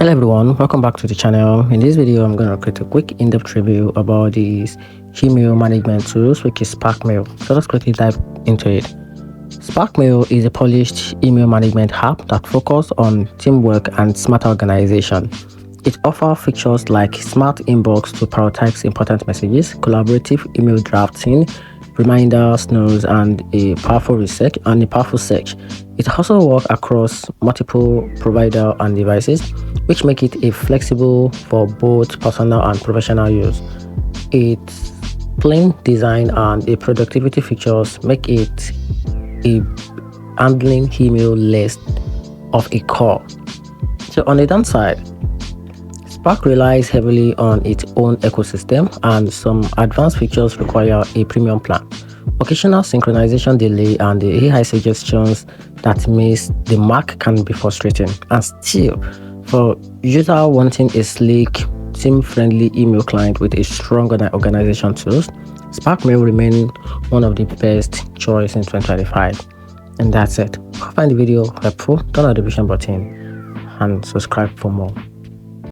Hello everyone, welcome back to the channel. In this video I'm going to create a quick in-depth review about these email management tools, which is Sparkmail. So let's quickly dive into it. Sparkmail is a polished email management app that focuses on teamwork and smart organization. It offers features like smart inbox to prioritize important messages, collaborative email drafting, reminders, notes, and a powerful search. It also works across multiple providers and devices, which make it a flexible for both personal and professional use. Its plain design and a productivity features make it a handling email less of a core. So on the downside, Spark relies heavily on its own ecosystem, and some advanced features require a premium plan. Occasional synchronization delay and the AI suggestions that miss the mark can be frustrating. And still, for users wanting a sleek, team-friendly email client with a strong organization tools, Sparkmail remain one of the best choice in 2025. And that's it. If you find the video helpful, turn on the notification button and subscribe for more.